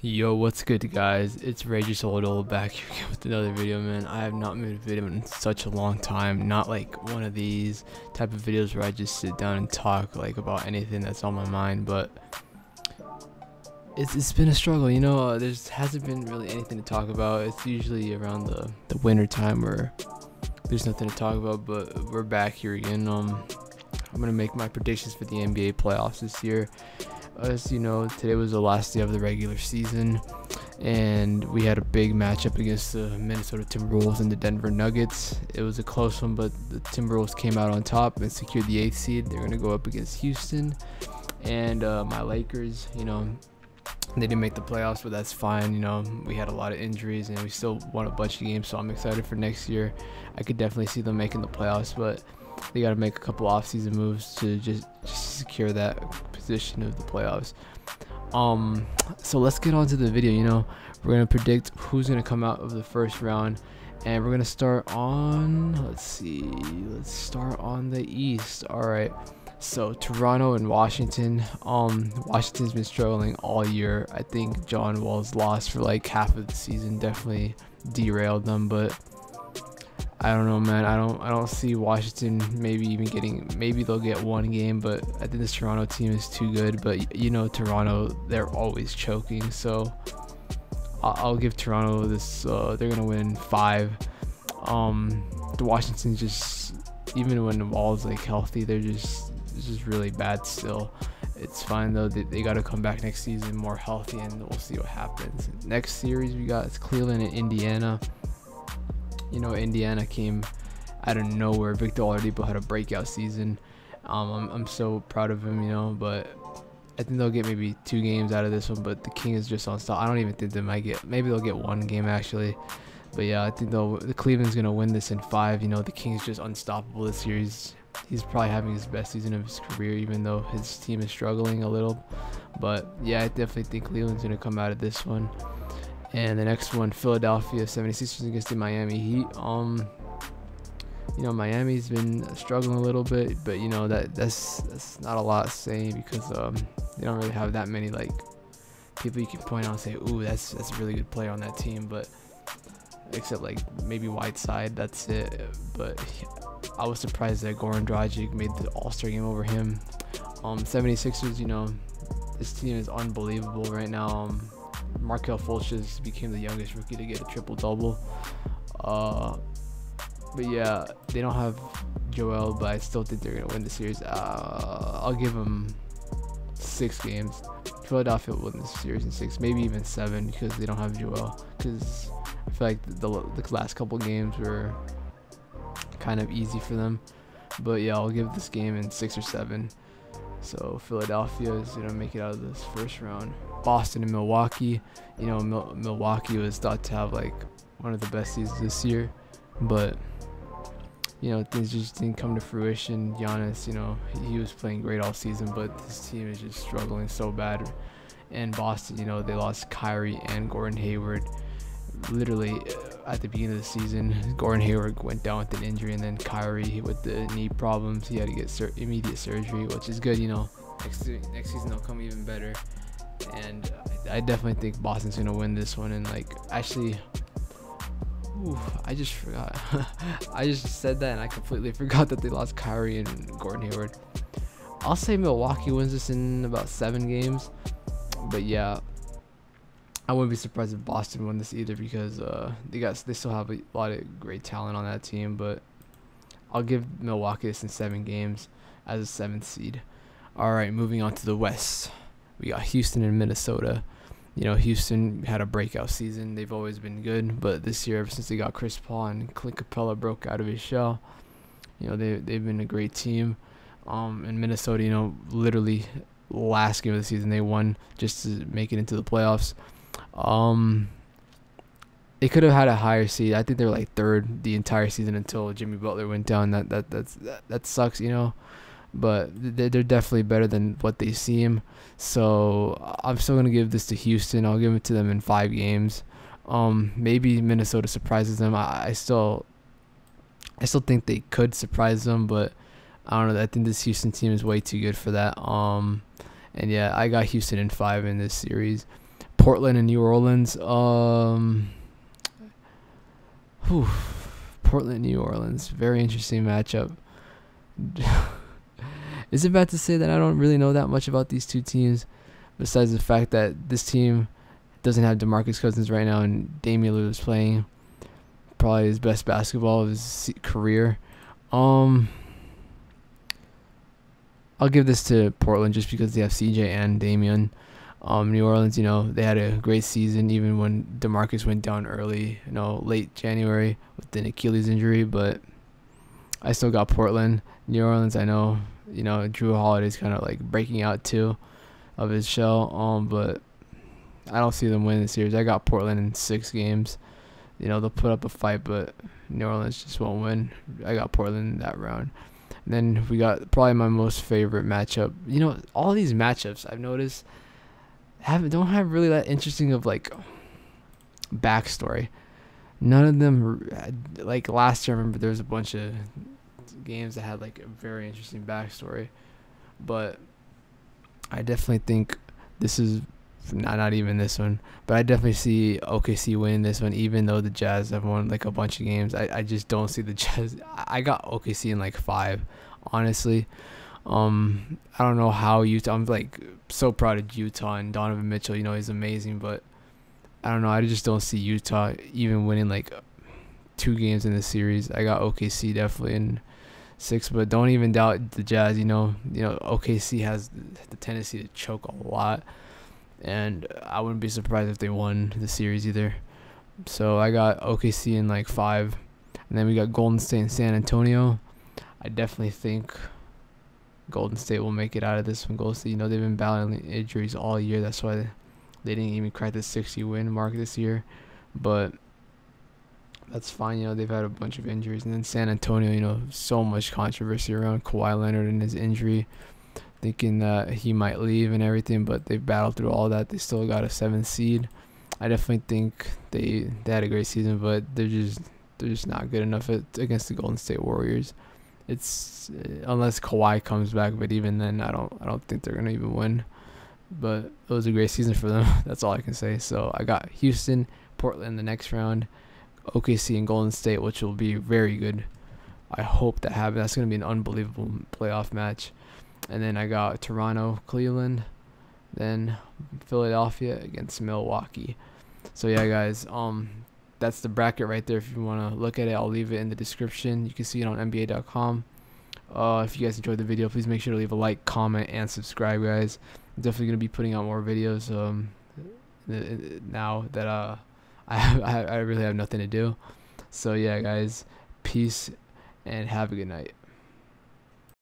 Yo, what's good, guys? It's Rageous back here again with another video, man. I have not made a video in such a long time. Not like one of these type of videos where I just sit down and talk like about anything that's on my mind, but it's been a struggle, you know. There hasn't been really anything to talk about. It's usually around the winter time where there's nothing to talk about, but we're back here again. I'm gonna make my predictions for the NBA playoffs this year. As you know, today was the last day of the regular season, and we had a big matchup against the Minnesota Timberwolves and the Denver Nuggets. It was a close one, but the Timberwolves came out on top and secured the 8th seed. They're going to go up against Houston. And my Lakers, you know, they didn't make the playoffs, but that's fine. You know, we had a lot of injuries, and we still won a bunch of games, so I'm excited for next year. I could definitely see them making the playoffs, but they got to make a couple offseason moves to just secure that position of the playoffs. So let's get on to the video. You know, we're gonna predict who's gonna come out of the first round, and we're gonna start on, let's start on the East. All right, so Toronto and Washington. Washington's been struggling all year. I think John Wall's loss for like half of the season definitely derailed them, but I don't know, man. I don't see Washington maybe they'll get one game, but I think this Toronto team is too good. But you know, Toronto, they're always choking, so I'll give Toronto this. They're gonna win 5. The Washington, just even when the Wall's like healthy, it's just really bad still. It's fine though. They got to come back next season more healthy, and we'll see what happens. Next series we got is Cleveland and Indiana. You know, Indiana came out of nowhere. Victor Oladipo had a breakout season. I'm so proud of him, you know, but I think they'll get maybe 2 games out of this one, but the King is just unstoppable. I don't even think they might get, maybe they'll get 1 game actually. But yeah, I think the Cleveland's going to win this in 5. You know, the King's just unstoppable this series. He's probably having his best season of his career, even though his team is struggling a little. But yeah, I definitely think Cleveland's going to come out of this one. And the next one, Philadelphia 76ers against the Miami Heat. You know, Miami's been struggling a little bit, but you know that's not a lot saying, because they don't really have that many like people you can point out and say, ooh, that's a really good player on that team. But except like maybe Whiteside, that's it. But I was surprised that Goran Dragic made the All-Star game over him. 76ers, you know, this team is unbelievable right now. Markelle Fultz just became the youngest rookie to get a triple-double. But yeah, they don't have Joel, but I still think they're going to win the series. I'll give them 6 games. Philadelphia will win this series in 6, maybe even 7, because they don't have Joel. Because I feel like the last couple games were kind of easy for them. But yeah, I'll give this game in 6 or 7. So Philadelphia is going to make it out of this first round. Boston and Milwaukee. You know, Milwaukee was thought to have like one of the best seasons this year, but you know, things just didn't come to fruition. Giannis, you know, he was playing great all season, but this team is just struggling so bad. And Boston, you know, they lost Kyrie and Gordon Hayward literally at the beginning of the season. Gordon Hayward went down with an injury, and then Kyrie with the knee problems, he had to get immediate surgery, which is good. You know, next season they'll come even better. And I definitely think Boston's gonna win this one. And like, actually, I just forgot. I just said that and I completely forgot that they lost Kyrie and Gordon Hayward. I'll say Milwaukee wins this in about 7 games. But yeah, I wouldn't be surprised if Boston won this either, because they still have a lot of great talent on that team. But I'll give Milwaukee this in 7 games as a 7th seed. All right, moving on to the West. We got Houston and Minnesota. You know, Houston had a breakout season. They've always been good, but this year, ever since they got Chris Paul and Clint Capella broke out of his shell, you know, they've been a great team. And Minnesota, you know, literally last game of the season they won just to make it into the playoffs. They could have had a higher seed. I think they were like 3rd the entire season until Jimmy Butler went down. That sucks, you know. But they're definitely better than what they seem. So I'm still gonna give this to Houston. I'll give it to them in 5 games. Maybe Minnesota surprises them. I still think they could surprise them, but I don't know. I think this Houston team is way too good for that. And yeah, I got Houston in 5 in this series. Portland and New Orleans. Portland, New Orleans. Very interesting matchup. Is it bad to say that I don't really know that much about these two teams, besides the fact that this team doesn't have DeMarcus Cousins right now, and Damian Lillard is playing probably his best basketball of his career. I'll give this to Portland just because they have CJ and Damian. New Orleans, they had a great season even when DeMarcus went down early, late January with an Achilles injury, but I still got Portland. New Orleans, I know, Drew Holiday's kind of like breaking out too of his shell, but I don't see them winning the series. I got Portland in 6 games. They'll put up a fight, but New Orleans just won't win. I got Portland in that round. And then we got probably my most favorite matchup. All these matchups I've noticed don't have really that interesting of like backstory. None of them, like last year, I remember there was a bunch of games that had like a very interesting backstory, but I definitely think this is not even this one, but I definitely see OKC winning this one, even though the Jazz have won like a bunch of games. I just don't see the Jazz. I got OKC in like 5, honestly. I don't know how Utah. I'm like so proud of Utah and Donovan Mitchell. He's amazing, but I don't know. I just don't see Utah even winning like 2 games in the series. I got OKC definitely in 6, but don't even doubt the Jazz. OKC has the tendency to choke a lot, and I wouldn't be surprised if they won the series either. So I got OKC in like 5, and then we got Golden State and San Antonio. I definitely think Golden State will make it out of this one. Golden State, they've been battling injuries all year. That's why they didn't even crack the 60-win mark this year. But that's fine. They've had a bunch of injuries. And then San Antonio, so much controversy around Kawhi Leonard and his injury, thinking that he might leave and everything. But they've battled through all that. They still got a 7th seed. I definitely think they had a great season, but they're just not good enough against the Golden State Warriors. It's unless Kawhi comes back, but even then, I don't think they're gonna even win. But it was a great season for them. That's all I can say. So I got Houston, Portland in the next round, OKC and Golden State, which will be very good. I hope that happens. That's gonna be an unbelievable playoff match. And then I got Toronto, Cleveland, then Philadelphia against Milwaukee. So yeah, guys, that's the bracket right there. If you want to look at it, I'll leave it in the description. You can see it on NBA.com. If you guys enjoyed the video, please make sure to leave a like, comment, and subscribe, guys. I'm definitely going to be putting out more videos now that I really have nothing to do. So yeah, guys, peace and have a good night.